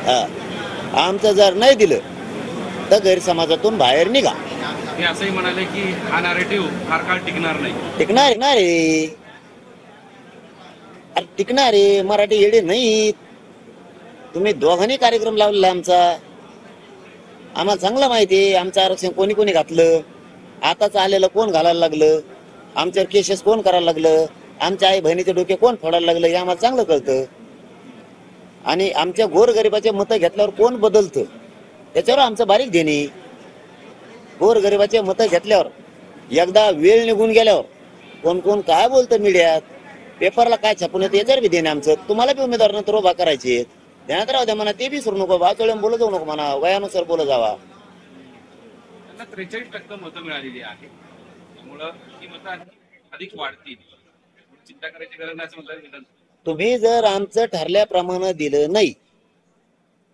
हा, आमचं जर नाही दिलं तर गैरसमाजातून बाहेर निघा. ते असंही म्हणाले की हा नॅरेटिव्ह फार काळ टिकणार नाही. टिकणार रे, अरे टिकणार रे. मराठी येडे नाहीत. तुम्ही दोघांनी कार्यक्रम लावलेला आमचा, आम्हाला चांगलं माहिती आहे. आमचं आरक्षण कोणी कोणी घातलं, आताच आलेलं कोण घालायला लागलं, आमच्यावर केसेस कोण करायला लागलं, आमच्या आई बहिणीचे डोके कोण फोडायला लागलं, हे आम्हाला चांगलं कळतं. आणि आमच्या गोरगरिबाचे मतं घेतल्यावर कोण बदलतं त्याच्यावर आमचं बारीक देणे. गोरगरिबाचे मतं घेतल्यावर एकदा वेळ निघून गेल्यावर कोण कोण काय बोलतं मीडियात, पेपरला काय छापून येतं याच्यावर बी देणे आमचं. तुम्हाला बी उमेदवार नंतर उभा करायचे, ध्यानात राहू द्या म्हणा. ते बी सुरू नको, वाचोळ्यानं बोलत जाऊ नको म्हणा, वयानुसार बोलत जावा. त्यांना 43% मतं मिळालेली आहे, त्यामुळं ही मतं अधिक वाढतील. चिंता करायची गरज नाही असं म्हणतात. तुम्ही जर आमचं ठरल्याप्रमाणे दिलं नाही,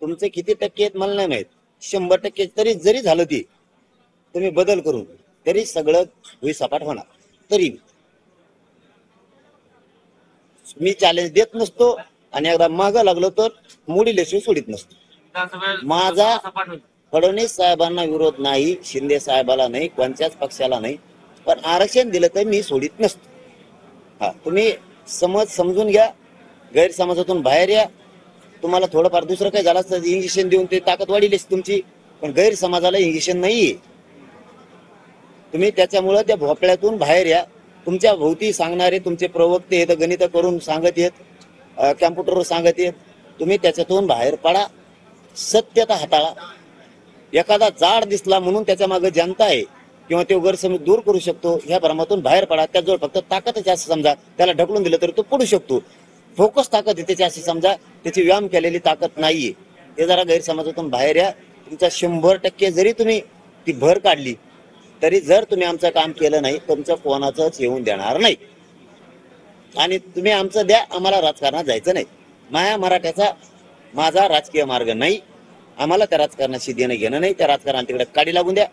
तुमचे किती टक्के आहेत मला नाही माहित, 100% तरी जरी झालं ते तुम्ही बदल करून, तरी सगळं भुईसपाट होणार. तरी मी चॅलेंज देत नसतो आणि एकदा मागं लागलो तर मुडीलेशिवाय सोडित नसतो. माझा फडणवीस साहेबांना विरोध नाही, शिंदे साहेबाला नाही, कोणत्याच पक्षाला नाही, पण आरक्षण दिलं तर मी सोडित नसतो. हा, तुम्ही समजून घ्या, गैरसमाजातून बाहेर या. तुम्हाला थोडंफार दुसरं काही झालं असतं इंजेक्शन देऊन ते ताकद वाढीलीच तुमची, पण गैरसमाजाला इंजेक्शन नाहीये. तुम्ही त्याच्यामुळं त्या भोपळ्यातून बाहेर या. तुमच्या भोवती सांगणारे तुमचे प्रवक्ते येत, गणित करून सांगत येत, कॅम्प्युटरवर सांगत येत, तुम्ही त्याच्यातून बाहेर पडा, सत्यता हाताळा. एखादा जाड दिसला म्हणून त्याच्या मागे जनता आहे किंवा तो गैरसमज दूर करू शकतो, ह्या भ्रमातून बाहेर पडा. त्याजवळ फक्त ताकदच असं समजा, त्याला ढकलून दिलं तरी तो पडू शकतो. फोकस ताकद आहे त्याची, अशी समजा, त्याची व्यायाम केलेली ताकद नाहीये. ते जरा गैरसमाजातून बाहेर या. तुमचा 100% जरी तुम्ही ती भर काढली तरी जर तुम्ही आमचं काम केलं नाही, तुमचं कोणाचंच येऊन देणार नाही. आणि तुम्ही आमचं द्या, आम्हाला राजकारणात जायचं नाही. मराठ्याचा माझा राजकीय मार्ग नाही. आम्हाला त्या राजकारणाशी देणं घेणं नाही. त्या राजकारणात तिकडे काडी लागून द्या.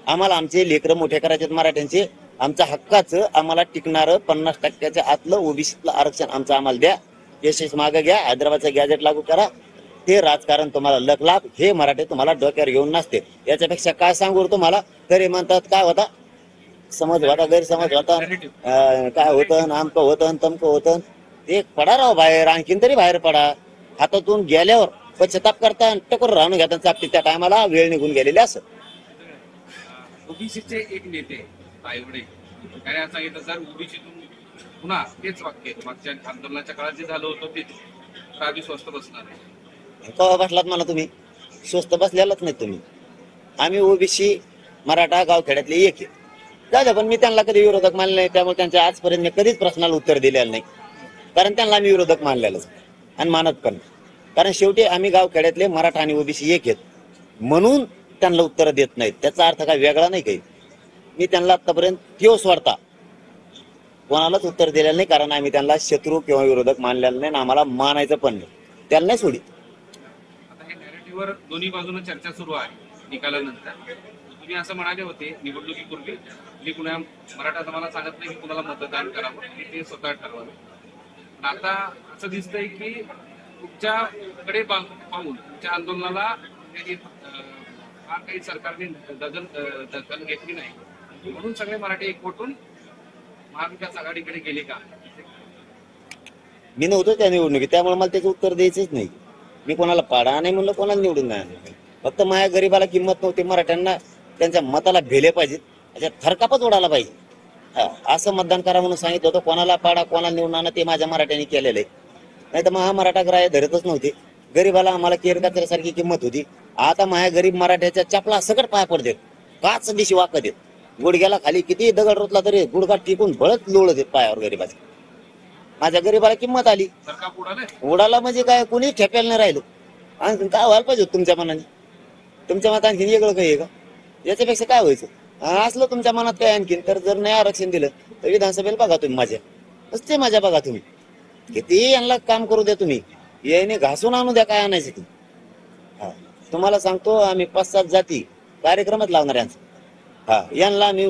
आम्हाला आमचे लेकरं मोठे करायचे मराठ्यांचे. आमच्या हक्काचं आम्हाला टिकणारं 50% आतलं ओबीसीतलं आरक्षण आमचं आम्हाला द्या. यशस्वी मागे घ्या, हैदराबादचं गॅजेट लागू करा. ते राजकारण तुम्हाला लखलाभ, हे मराठे तुम्हाला डोक्यावर घेऊन नसते. याच्यापेक्षा काय सांगू तुम्हाला. तरी म्हणतात काय होता समज होता, गैरसमज होता, काय होतं, आमकं होतं, तमकं होतं. ते पडा राव बाहेर, आणखीन तरी बाहेर पडा. हातातून गेल्यावर पश्चाताप करता, टकोर राहून घेता चापटी. त्या टायमाला वेळ निघून गेलेली असं. ओबीसीचे एक नेते तायवडे त्याने असं सांगितलं, जर ओबीसीतून पुन्हा तेच वाक्य मागच्या आंदोलनाच्या काळात जे झालं होतं तेच, तर आम्ही स्वस्त बसणार आहे. कवा बसलात मला तुम्ही? स्वस्त बसलेलाच नाही तुम्ही. आम्ही ओबीसी मराठा गावखेड्यातले एक आहे. जाऊ, पण मी त्यांना कधी विरोधक मानले नाही, त्यामुळे त्यांच्या आजपर्यंत मी कधीच प्रश्नाला उत्तर दिलेलं नाही. कारण त्यांना आम्ही विरोधक मानलेलंच आणि मानत पण. कारण शेवटी आम्ही गावखेड्यातले मराठा आणि ओबीसी एक आहेत म्हणून त्यांना उत्तर देत नाहीत. त्याचा अर्थ काय वेगळा नाही काही. मी त्यांना आतापर्यंत ठेव सोडता कोणालाच उत्तर दिलेलं नाही, कारण आम्ही त्यांना शत्रू किंवा विरोधक मानलेलं नाही, आम्हाला मानायचं पण नाही. त्याला नाही सोडित. आता हे नॅरेटिव्हवर दोन्ही बाजूने चर्चा सुरू आहे. निकालानंतर तुम्ही असं म्हणाले होते निवडणुकीपूर्वी, मी कुणा मराठा समाजाला सांगत नाही की कुणाला मतदान करावं, की ते स्वतः ठरवावं. पण आता असं दिसतंय की तुमच्याकडे पाहून तुमच्या आंदोलनाला फार काही सरकारने दखल घेतली नाही, म्हणून सगळे मराठी एकवटून महाविकास आघाडीकडे गेले का? मी नव्हतो त्या निवडणुकीत, त्यामुळे मला त्याचं उत्तर द्यायचंच नाही. मी कोणाला पाडा नाही म्हणलं, कोणाला निवडून नाही. फक्त माझ्या गरीबाला किंमत नव्हती. मराठ्यांना त्यांच्या मताला भेले पाहिजेत, अशा थरकापच उडाला पाहिजे, असं मतदान करा म्हणून सांगितलं होतं. कोणाला पाडा कोणाला निवडून आणा ते माझ्या मराठ्यांनी केलेलं आहे. नाही तर मग हा मराठा ग्राह्य धरतच नव्हते. गरीबाला आम्हाला केर काचऱ्यासारखी किंमत होती. आता माझ्या गरीब मराठ्याच्या चपला सकट पाया पडते, काच दिशी वाकत देत. गुडघ्याला खाली किती दगड रोतला तरी गुडघा टिकून बळत लोळत देत पायावर गरीबाच्या. माझ्या गरीबाला किंमत आली. उडाला म्हणजे काय, कुणी ठेप्याला नाही राहिलं. आणखीन काय व्हायला पाहिजे तुमच्या मनाने? तुमच्या मनात आणखीन वेगळं काही आहे का? याच्यापेक्षा काय व्हायचं? असलं तुमच्या मनात काय आणखीन, तर जर नाही आरक्षण दिलं तर विधानसभेला बघा तुम्ही माझ्या, नसते माझ्या बघा तुम्ही. किती यांना काम करू द्या तुम्ही, याने घासून आणू द्या काय आणायचं ते. तुम्हाला सांगतो, आम्ही 5-7 जाती कार्यक्रमात लावणार यांचा. यांना मी,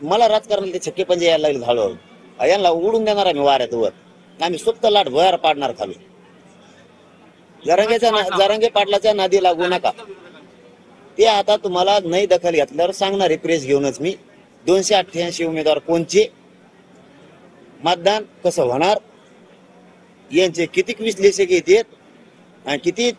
मला राजकारणाला ते छक्के पंजे यायला लागले हळूहळू. यांना उडून देणार आम्ही वाऱ्यात वर. आम्ही सुप्त लाट भर पाडणार खाली. जरांगे पाटलाच्या नादी लागू नका. ते आता तुम्हाला नाही दखल घेतल्यावर सांगणार आहे प्रेस घेऊनच मी. 288 उमेदवार कोणचे, मतदान कसं होणार, यांचे किती विश्लेषक येतात आणि किती